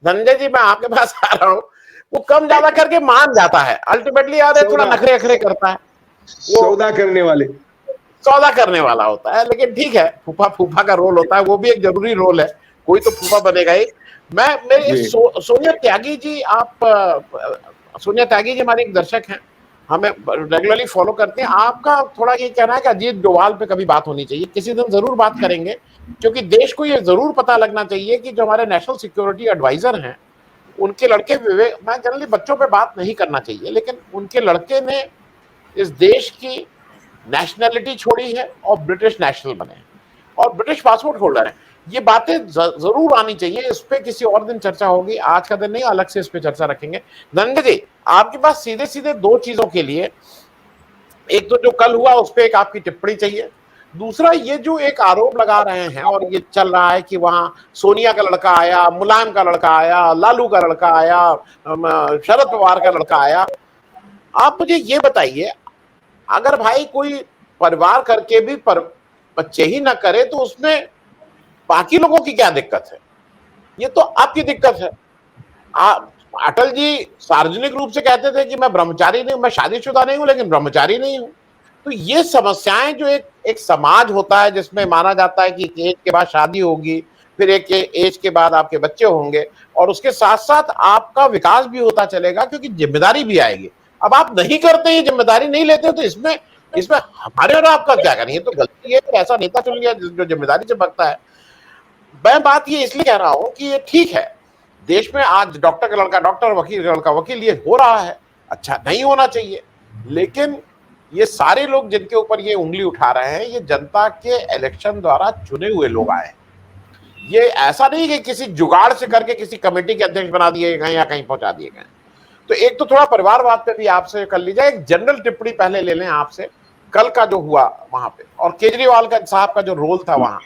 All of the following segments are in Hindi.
धनंजय जी मैं आपके पास आ रहा हूँ, वो कम ज्यादा करके मान जाता है, अल्टीमेटली यार थोड़ा नखरे अखरे करता है, सौदा करने वाले, सौदा करने वाला होता है। लेकिन ठीक है, फूफा फूफा का रोल होता है, वो भी एक जरूरी रोल है, कोई तो फूफा बनेगा ही। मैं मेरे सोनिया त्यागी जी, आप सोनिया त्यागी जी हमारे एक दर्शक हैं, हमें रेगुलरली फॉलो करते हैं। आपका थोड़ा ये कहना है कि अजीत डोभाल पे कभी बात होनी चाहिए, किसी दिन जरूर बात करेंगे, क्योंकि देश को ये जरूर पता लगना चाहिए कि जो हमारे नेशनल सिक्योरिटी एडवाइजर हैं, उनके लड़के विवेक, मैं जनरली बच्चों पे बात नहीं करना चाहिए, लेकिन उनके लड़के ने इस देश की नेशनैलिटी छोड़ी है और ब्रिटिश नेशनल बने हैं और ब्रिटिश पासपोर्ट होल्डर हैं। ये बातें जरूर आनी चाहिए, इस पे किसी और दिन चर्चा होगी, आज का दिन नहीं, अलग से इस पे चर्चा रखेंगे। धनंजय जी आपके पास सीधे सीधे दो चीजों के लिए, एक तो जो कल हुआ उस पर एक आपकी टिप्पणी चाहिए, दूसरा ये जो एक आरोप लगा रहे हैं और ये चल रहा है कि वहां सोनिया का लड़का आया, मुलायम का लड़का आया, लालू का लड़का आया, शरद पवार का लड़का आया। आप मुझे ये बताइए, अगर भाई कोई परिवार करके भी बच्चे ही ना करे तो उसमें बाकी लोगों की क्या दिक्कत है? ये तो आपकी दिक्कत है। अटल जी सार्वजनिक रूप से कहते थे कि मैं ब्रह्मचारी नहीं हूं, मैं शादीशुदा नहीं हूं लेकिन ब्रह्मचारी नहीं हूं। तो ये समस्याएं जो एक समाज होता है जिसमें माना जाता है कि एक एज के बाद शादी होगी, फिर एक एज के बाद आपके बच्चे होंगे और उसके साथ साथ आपका विकास भी होता चलेगा क्योंकि जिम्मेदारी भी आएगी। अब आप नहीं करते, ये जिम्मेदारी नहीं लेते, तो इसमें हमारे और आपका क्या करें? ये तो गलती है, तो ऐसा नेता चुन लिया जो जिम्मेदारी से बगता है। मैं बात ये इसलिए कह रहा हूं कि ये ठीक है, देश में आज डॉक्टर का लड़का डॉक्टर, वकील का लड़का वकील, ये हो रहा है, अच्छा नहीं होना चाहिए, लेकिन ये सारे लोग जिनके ऊपर ये उंगली उठा रहे हैं, ये जनता के इलेक्शन द्वारा चुने हुए लोग आए। ये ऐसा नहीं कि किसी जुगाड़ से करके किसी कमेटी के अध्यक्ष बना दिए गए या कहीं पहुंचा दिए गए। तो एक तो थोड़ा परिवारवाद पे भी आपसे कर लीजिए, एक जनरल टिप्पणी पहले ले लें आपसे, कल का जो हुआ वहां पे और केजरीवाल का साहब का जो रोल था वहां,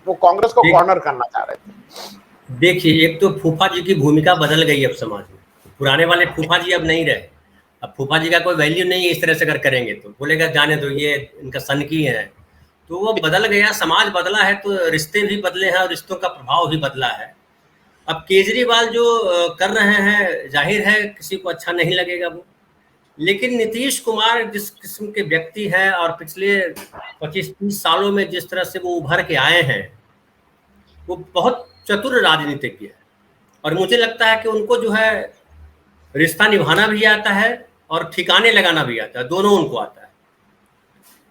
वो कांग्रेस को कॉर्नर करना चाह रहे थे। देखिए, एक तो फूफा जी की भूमिका बदल गई अब समाज में, पुराने वाले फूफा जी अब नहीं रहे। अब फूफा जी का कोई वैल्यू नहीं है, इस तरह से अगर करेंगे तो बोलेगा जाने दो, ये इनका सनकी है। तो वो बदल गया, समाज बदला है, तो रिश्ते भी बदले हैं और रिश्तों का प्रभाव भी बदला है। अब केजरीवाल जो कर रहे हैं, जाहिर है किसी को अच्छा नहीं लगेगा वो, लेकिन नीतीश कुमार जिस किस्म के व्यक्ति हैं और पिछले 25-30 सालों में जिस तरह से वो उभर के आए हैं, वो बहुत चतुर राजनीतिज्ञ है और मुझे लगता है कि उनको जो है रिश्ता निभाना भी आता है और ठिकाने लगाना भी आता है, दोनों उनको आता है।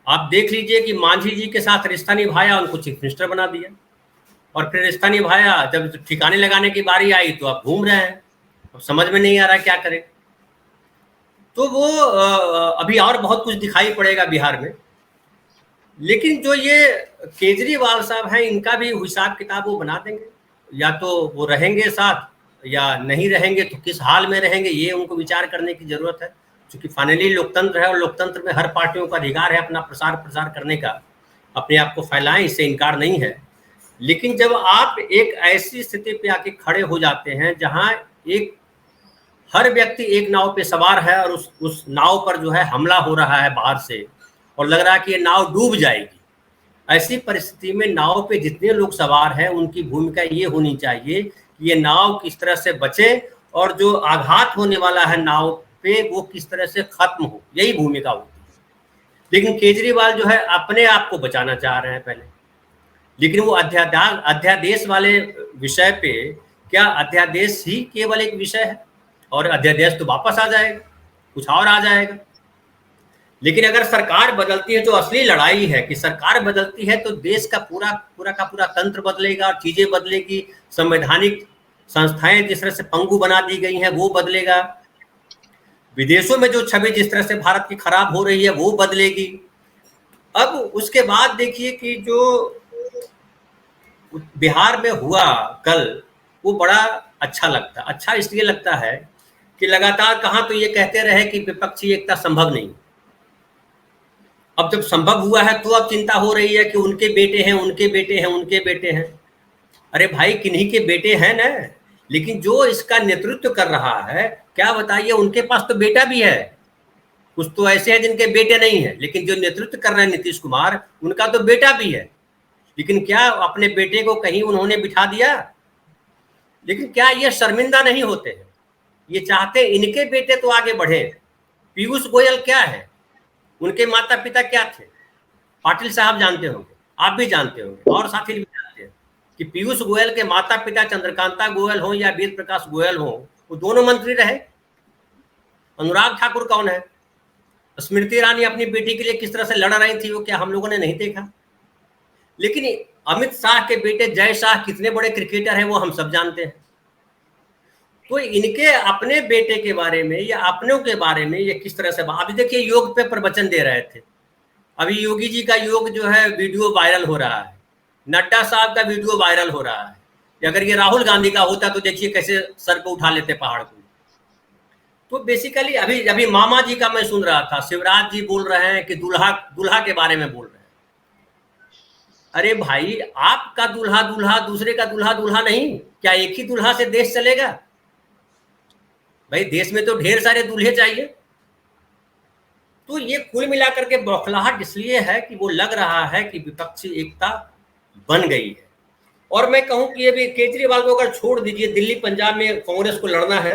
आप देख लीजिए कि मांझी जी के साथ रिश्ता निभाया, उनको चीफ मिनिस्टर बना दिया, और फिर रिश्ता निभाया, जब ठिकाने लगाने की बारी आई तो आप घूम रहे हैं, अब समझ में नहीं आ रहा क्या करें। तो वो अभी और बहुत कुछ दिखाई पड़ेगा बिहार में। लेकिन जो ये केजरीवाल साहब हैं, इनका भी हिसाब किताब वो बना देंगे, या तो वो रहेंगे साथ या नहीं रहेंगे, तो किस हाल में रहेंगे ये उनको विचार करने की जरूरत है। क्योंकि फाइनली लोकतंत्र है और लोकतंत्र में हर पार्टियों का अधिकार है अपना प्रसार करने का, अपने आप को फैलाएं, इससे इनकार नहीं है। लेकिन जब आप एक ऐसी स्थिति पे आके खड़े हो जाते हैं जहां एक हर व्यक्ति एक नाव पे सवार है और उस नाव पर जो है हमला हो रहा है बाहर से और लग रहा है कि ये नाव डूब जाएगी, ऐसी परिस्थिति में नाव पे जितने लोग सवार हैं उनकी भूमिका ये होनी चाहिए कि ये नाव किस तरह से बचे और जो आघात होने वाला है नाव पे वो किस तरह से खत्म हो, यही भूमिका होती है। लेकिन केजरीवाल जो है अपने आप को बचाना चाह रहे हैं पहले, लेकिन वो अध्यादेश वाले विषय पे, क्या अध्यादेश ही केवल एक विषय है और अध्यादेश तो वापस आ जाएगा, कुछ और आ जाएगा। लेकिन अगर सरकार बदलती है, जो असली लड़ाई है कि सरकार बदलती है तो देश का पूरा तंत्र बदलेगा और चीजें बदलेगी, संवैधानिक संस्थाएं जिस तरह से पंगु बना दी गई हैं वो बदलेगा, विदेशों में जो छवि जिस तरह से भारत की खराब हो रही है वो बदलेगी। अब उसके बाद देखिए कि जो बिहार में हुआ कल, वो बड़ा अच्छा लगता, अच्छा इसलिए लगता है कि लगातार कहाँ तो ये कहते रहे कि विपक्षी एकता संभव नहीं, अब जब संभव हुआ है तो अब चिंता हो रही है कि उनके बेटे हैं, उनके बेटे हैं, उनके बेटे हैं। अरे भाई किन्हीं के बेटे हैं ना, लेकिन जो इसका नेतृत्व कर रहा है, क्या बताइए, उनके पास तो बेटा भी है, कुछ तो ऐसे हैं जिनके बेटे नहीं है, लेकिन जो नेतृत्व कर रहे हैं नीतीश कुमार, उनका तो बेटा भी है। लेकिन क्या अपने बेटे को कहीं उन्होंने बिठा दिया? लेकिन क्या ये शर्मिंदा नहीं होते हैं? ये चाहते इनके बेटे तो आगे बढ़े। पीयूष गोयल क्या है, उनके माता पिता क्या थे? पाटिल साहब जानते होंगे, आप भी जानते होंगे और साथी भी जानते हैं कि पीयूष गोयल के माता पिता चंद्रकांता गोयल हो या वेद प्रकाश गोयल हो, वो दोनों मंत्री रहे। अनुराग ठाकुर कौन है? स्मृति ईरानी अपनी बेटी के लिए किस तरह से लड़ रही थी, वो क्या हम लोगों ने नहीं देखा? लेकिन अमित शाह के बेटे जय शाह कितने बड़े क्रिकेटर हैं वो हम सब जानते हैं। तो इनके अपने बेटे के बारे में या अपनों के बारे में ये किस तरह से, अभी देखिए योग पे प्रवचन दे रहे थे, अभी योगी जी का योग जो है वीडियो वायरल हो रहा है, नड्डा साहब का वीडियो वायरल हो रहा है। अगर ये राहुल गांधी का होता तो देखिए कैसे सर को उठा लेते पहाड़ को। तो बेसिकली अभी मामा जी का मैं सुन रहा था, शिवराज जी बोल रहे हैं कि दूल्हा के बारे में बोल रहे हैं। अरे भाई, आपका दूल्हा दूल्हा, दूसरे का दूल्हा दूल्हा नहीं, क्या एक ही दूल्हा से देश चलेगा? भाई देश में तो ढेर सारे दूल्हे चाहिए। तो ये कुल मिलाकर के बौखलाहट इसलिए है कि वो लग रहा है कि विपक्षी एकता बन गई है। और मैं कहूं कि ये भी केजरीवाल को अगर छोड़ दीजिए, दिल्ली पंजाब में कांग्रेस को लड़ना है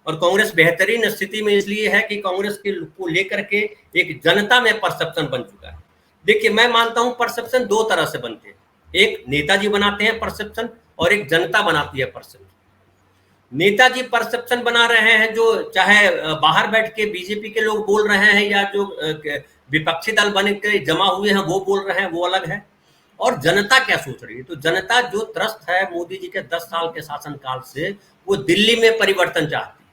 और कांग्रेस बेहतरीन स्थिति में इसलिए है कि कांग्रेस के को लेकर के एक जनता में परसेप्शन बन चुका है। देखिए मैं मानता हूं परसेप्शन दो तरह से बनते हैं, एक नेताजी बनाते हैं परसेप्शन और एक जनता बनाती है परसेप्शन। नेताजी परसेप्शन बना रहे हैं, जो चाहे बाहर बैठ के बीजेपी के लोग बोल रहे हैं या जो विपक्षी दल बन के जमा हुए हैं वो बोल रहे हैं, वो अलग है। और जनता क्या सोच रही है? तो जनता जो त्रस्त है मोदी जी के 10 साल के शासनकाल से, वो दिल्ली में परिवर्तन चाहती है।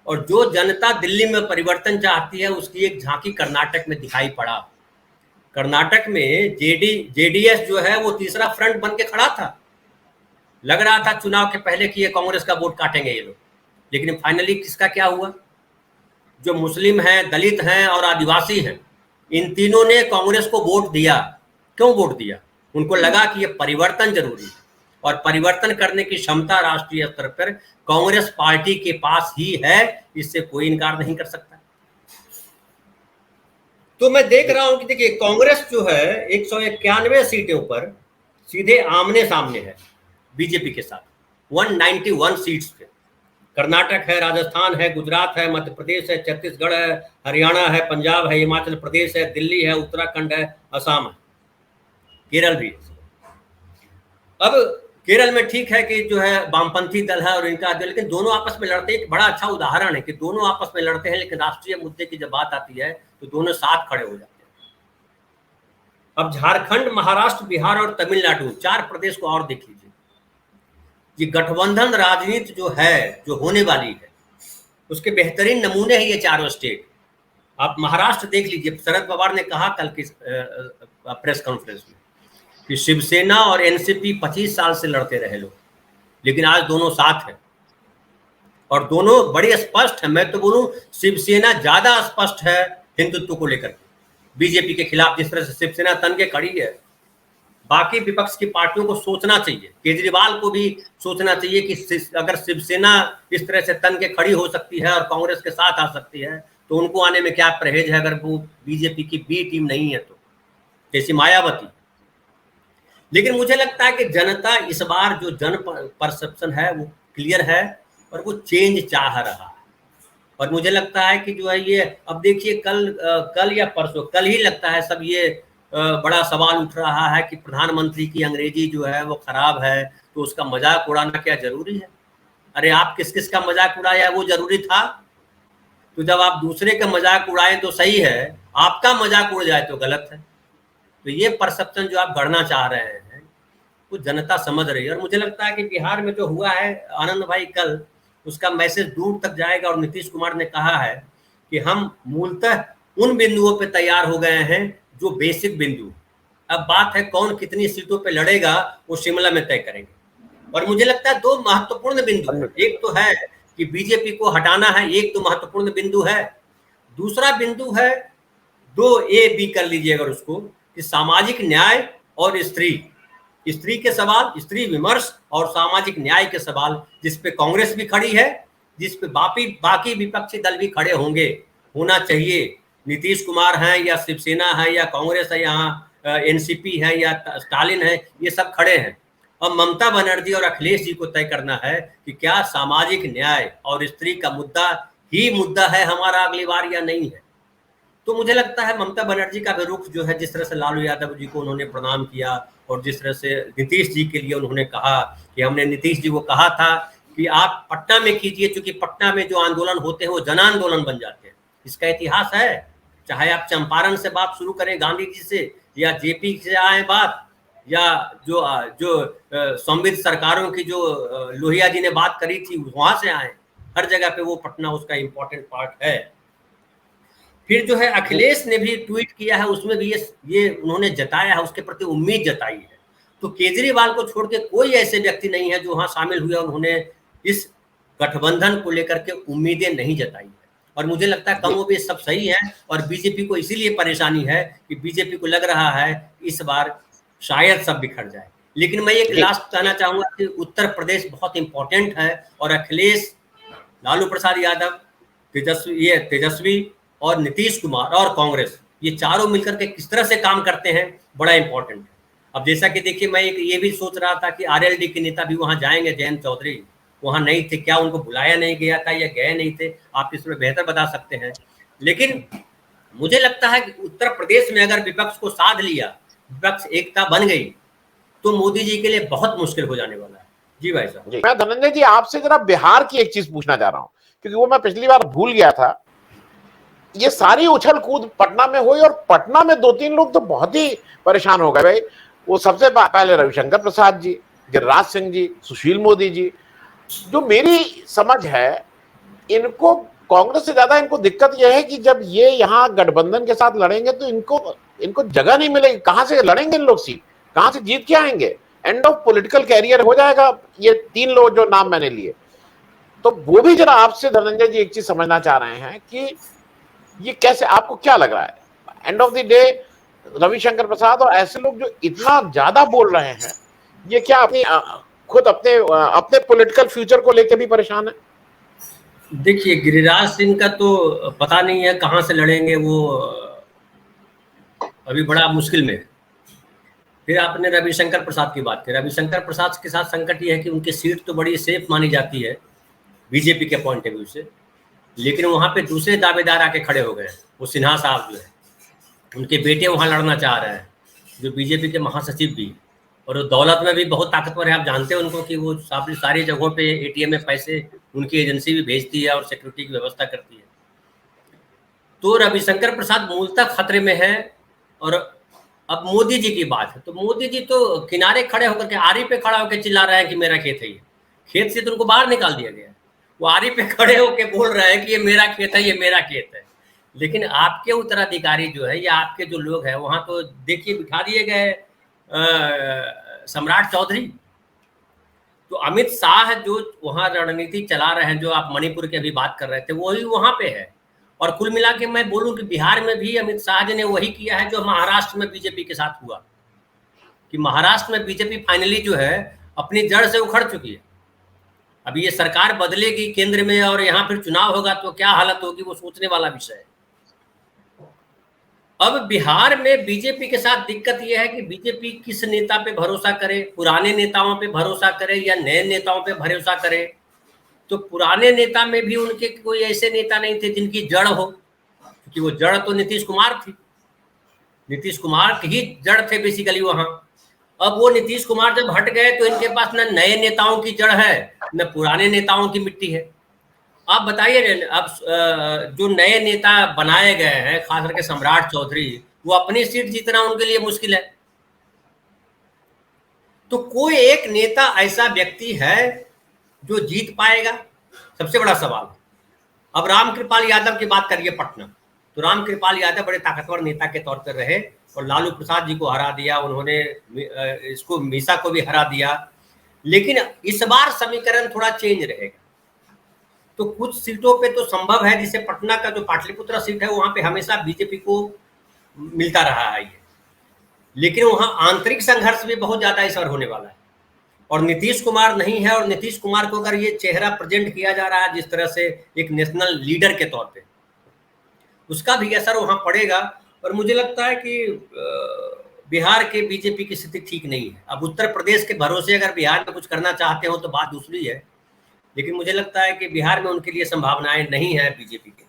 और जो जनता दिल्ली में परिवर्तन चाहती है उसकी एक झांकी कर्नाटक में दिखाई पड़ा। कर्नाटक में जेडीएस जो है वो तीसरा फ्रंट बन के खड़ा था। लग रहा था चुनाव के पहले कि ये कांग्रेस का वोट काटेंगे ये लोग, लेकिन फाइनली किसका क्या हुआ? जो मुस्लिम हैं, दलित हैं और आदिवासी हैं, इन तीनों ने कांग्रेस को वोट दिया। क्यों वोट दिया? उनको लगा कि ये परिवर्तन जरूरी है और परिवर्तन करने की क्षमता राष्ट्रीय स्तर पर कांग्रेस पार्टी के पास ही है, इससे कोई इनकार नहीं कर सकता। तो मैं देख रहा हूं कि देखिए कांग्रेस जो है 191 सीटों पर सीधे आमने सामने है बीजेपी के साथ, 191 सीट्स पे। कर्नाटक है, राजस्थान है, गुजरात है, मध्य प्रदेश है, छत्तीसगढ़ है, हरियाणा है, पंजाब है, हिमाचल प्रदेश है, दिल्ली है, उत्तराखंड है, असम है, केरल भी है। अब केरल में ठीक है कि जो है वामपंथी दल है और इनका, लेकिन दोनों आपस में लड़ते हैं। एक बड़ा अच्छा उदाहरण है कि दोनों आपस में लड़ते हैं, लेकिन राष्ट्रीय मुद्दे की जब बात आती है तो दोनों साथ खड़े हो जाते हैं। अब झारखंड, महाराष्ट्र, बिहार और तमिलनाडु, 4 प्रदेश को और देख लीजिए। ये गठबंधन राजनीति जो है, जो होने वाली है, उसके बेहतरीन नमूने हैं ये चारों स्टेट। आप महाराष्ट्र देख लीजिए, शरद पवार ने कहा कल की प्रेस कॉन्फ्रेंस में कि शिवसेना और एनसीपी 25 साल से लड़ते रहे लोग, लेकिन आज दोनों साथ हैं और दोनों बड़े स्पष्ट हैं। मैं तो बोलूं शिवसेना ज्यादा स्पष्ट है हिंदुत्व को लेकर बीजेपी के खिलाफ। जिस तरह से शिवसेना तन के खड़ी है, बाकी विपक्ष की पार्टियों को सोचना चाहिए, केजरीवाल को भी सोचना चाहिए कि अगर शिवसेना इस तरह से तन के खड़ी हो सकती है और कांग्रेस के साथ आ सकती है तो उनको आने में क्या परहेज है, अगर वो बीजेपी की बी टीम नहीं है तो, जैसी मायावती। लेकिन मुझे लगता है कि जनता इस बार जो जन परसेप्शन है वो क्लियर है और वो चेंज चाह रहा है। और मुझे लगता है कि जो है ये, अब देखिए कल या परसों, कल ही लगता है सब ये बड़ा सवाल उठ रहा है कि प्रधानमंत्री की अंग्रेजी जो है वो खराब है तो उसका मजाक उड़ाना क्या जरूरी है? अरे आप किस किस का मजाक उड़ाया वो जरूरी था? तो जब आप दूसरे का मजाक उड़ाए तो सही है, आपका मजाक उड़ जाए तो गलत है। तो ये परसेप्शन जो आप गढ़ना चाह रहे हैं वो जनता समझ रही है। और मुझे लगता है कि बिहार में जो हुआ है आनंद भाई कल, उसका मैसेज दूर तक जाएगा। और नीतीश कुमार ने कहा है कि हम मूलतः उन बिंदुओं पे तैयार हो गए हैं जो बेसिक बिंदु। अब बात है कौन कितनी सीटों पे लड़ेगा वो शिमला में तय करेंगे। और मुझे लगता है 2 महत्वपूर्ण बिंदु है, एक तो है कि बीजेपी को हटाना है, एक तो महत्वपूर्ण बिंदु है। दूसरा बिंदु है 2A B कर लीजिए अगर उसको, कि सामाजिक न्याय और स्त्री के सवाल, स्त्री विमर्श और सामाजिक न्याय के सवाल, जिस पे कांग्रेस भी खड़ी है, जिस पे बाकी विपक्षी दल भी खड़े होना चाहिए। नीतीश कुमार हैं या शिवसेना है या कांग्रेस है, यहाँ एनसीपी है या स्टालिन है, ये सब खड़े हैं। अब ममता बनर्जी और अखिलेश जी को तय करना है कि क्या सामाजिक न्याय और स्त्री का मुद्दा है हमारा अगली बार या नहीं है। तो मुझे लगता है ममता बनर्जी का भी रुख जो है, जिस तरह से लालू यादव जी को उन्होंने प्रणाम किया और जिस तरह से नीतीश जी के लिए उन्होंने कहा कि हमने नीतीश जी को कहा था कि आप पटना में कीजिए, क्योंकि पटना में जो आंदोलन होते हैं वो जन आंदोलन बन जाते हैं। इसका इतिहास है, चाहे आप चंपारण से बात शुरू करें गांधी जी से, या जेपी से आए बात, या जो संविध सरकारों की जो लोहिया जी ने बात करी थी वहां से आए, हर जगह पे वो पटना उसका इंपॉर्टेंट पार्ट है। फिर जो है अखिलेश ने भी ट्वीट किया है, उसमें भी ये उन्होंने जताया है, उसके प्रति उम्मीद जताई है। तो केजरीवाल को छोड़ के कोई ऐसे व्यक्ति नहीं है जो वहां शामिल हुए, उन्होंने इस गठबंधन को लेकर के उम्मीदें नहीं जताई है। और मुझे लगता है कमोबेश सब सही है, और बीजेपी को इसीलिए परेशानी है कि बीजेपी को लग रहा है इस बार शायद सब बिखर जाए। लेकिन मैं एक लास्ट कहना चाहूंगा कि उत्तर प्रदेश बहुत इंपॉर्टेंट है, और अखिलेश, लालू प्रसाद यादव, तेजस्वी और नीतीश कुमार और कांग्रेस, ये चारों मिलकर के किस तरह से काम करते हैं बड़ा इंपॉर्टेंट है। अब जैसा कि देखिए, मैं ये भी सोच रहा था कि आरएलडी के नेता भी वहां जाएंगे, जयंत चौधरी वहां नहीं थे, क्या उनको बुलाया नहीं गया था या गए नहीं थे, आप इसमें बेहतर बता सकते हैं। लेकिन मुझे लगता है कि उत्तर प्रदेश में अगर विपक्ष को साध लिया, विपक्ष एकता बन गई, तो मोदी जी के लिए बहुत मुश्किल हो जाने वाला है। जी भाई साहब। मैं धनंजय जी आपसे जरा बिहार की एक चीज पूछना चाह रहा हूं, क्योंकि वो मैं पिछली बार भूल गया था। ये सारी उछल कूद पटना में हुई, और पटना में 2-3 लोग तो बहुत ही परेशान हो गए भाई। वो सबसे पहले रविशंकर प्रसाद जी, गिरिराज सिंह जी, सुशील मोदी जी। जो मेरी समझ है, इनको कांग्रेस से ज्यादा इनको दिक्कत यह है कि जब ये यहाँ गठबंधन के साथ लड़ेंगे तो इनको जगह नहीं मिलेगी। कहां से लड़ेंगे इन लोग सीट, कहां से जीत के आएंगे? एंड ऑफ पॉलिटिकल कैरियर हो जाएगा ये 3 लोग जो नाम मैंने लिए। तो वो भी जरा आपसे धनंजय जी एक चीज समझना चाह रहे हैं कि ये कैसे, आपको क्या लग रहा है? End of the day Ravishankar Prasad और ऐसे लोग जो इतना ज्यादा बोल रहे हैं, ये क्या अपनी खुद अपने पॉलिटिकल फ्यूचर को लेकर भी परेशान है? देखिए, गिरिराज सिंह का तो पता नहीं है कहां से लड़ेंगे, वो अभी बड़ा मुश्किल में है। फिर आपने रविशंकर प्रसाद की बात की। रविशंकर प्रसाद के साथ संकट ये है कि उनकी सीट तो बड़ी सेफ मानी जाती है बीजेपी के पॉइंट ऑफ व्यू से, लेकिन वहां पे दूसरे दावेदार आके खड़े हो गए। वो सिन्हा साहब जो है, उनके बेटे वहां लड़ना चाह रहे हैं, जो बीजेपी के महासचिव भी, और वो दौलत में भी बहुत ताकतवर है। आप जानते हैं उनको कि वो सारी जगहों पे एटीएम में पैसे उनकी एजेंसी भी भेजती है और सिक्योरिटी की व्यवस्था करती है। तो रविशंकर प्रसाद मूलतः खतरे में है। और अब मोदी जी की बात है, तो मोदी जी तो किनारे खड़े होकर के, आरी पे खड़ा होकर चिल्ला रहे हैं कि मेरा खेत है। ये खेत से तो उनको बाहर निकाल दिया गया, वो आरी पे खड़े होकर बोल रहे हैं कि ये मेरा खेत है, ये मेरा खेत है। लेकिन आपके उत्तराधिकारी जो है या आपके जो लोग हैं वहां तो देखिए बिठा दिए गए सम्राट चौधरी। तो अमित शाह जो वहां रणनीति चला रहे हैं, जो आप मणिपुर की अभी बात कर रहे थे, वही वहां पे है। और कुल मिला के मैं बोलूं कि बिहार में भी अमित शाह जी ने वही किया है जो महाराष्ट्र में बीजेपी के साथ हुआ, कि महाराष्ट्र में बीजेपी फाइनली जो है अपनी जड़ से उखड़ चुकी है। अभी ये सरकार बदलेगी केंद्र में और यहाँ फिर चुनाव होगा तो क्या हालत होगी, वो सोचने वाला विषय है। अब बिहार में बीजेपी के साथ दिक्कत यह है कि बीजेपी किस नेता पे भरोसा करे, पुराने नेताओं पे भरोसा करे या नए नेताओं पे भरोसा करे। तो पुराने नेता में भी उनके कोई ऐसे नेता नहीं थे जिनकी जड़ हो, क्योंकि वो जड़ तो नीतीश कुमार थी, नीतीश कुमार की ही जड़ थे बेसिकली वहां। अब वो नीतीश कुमार जब हट गए तो इनके पास न नए नेताओं की जड़ है न पुराने नेताओं की मिट्टी है। आप बताइए, अब जो नए नेता बनाए गए हैं, खास करके सम्राट चौधरी, वो अपनी सीट जीतना उनके लिए मुश्किल है। तो कोई एक नेता ऐसा व्यक्ति है जो जीत पाएगा, सबसे बड़ा सवाल। अब रामकृपाल यादव की बात करिए पटना, तो रामकृपाल यादव बड़े ताकतवर नेता के तौर पर रहे और लालू प्रसाद जी को हरा दिया उन्होंने, इसको मीसा को भी हरा दिया। लेकिन इस बार समीकरण थोड़ा चेंज रहेगा। तो कुछ सीटों पे तो संभव है, जिसे पटना का जो पाटलिपुत्र सीट है वहां पे हमेशा बीजेपी को मिलता रहा है ये, लेकिन वहां आंतरिक संघर्ष भी बहुत ज्यादा इस बार होने वाला है। और नीतीश कुमार नहीं है, और नीतीश कुमार को अगर ये चेहरा प्रेजेंट किया जा रहा है जिस तरह से एक नेशनल लीडर के तौर पे, उसका भी असर वहां पड़ेगा। और मुझे लगता है कि बिहार के बीजेपी की स्थिति ठीक नहीं है। अब उत्तर प्रदेश के भरोसे अगर बिहार में कुछ करना चाहते हो तो बात दूसरी है, लेकिन मुझे लगता है कि बिहार में उनके लिए संभावनाएं नहीं है बीजेपी के।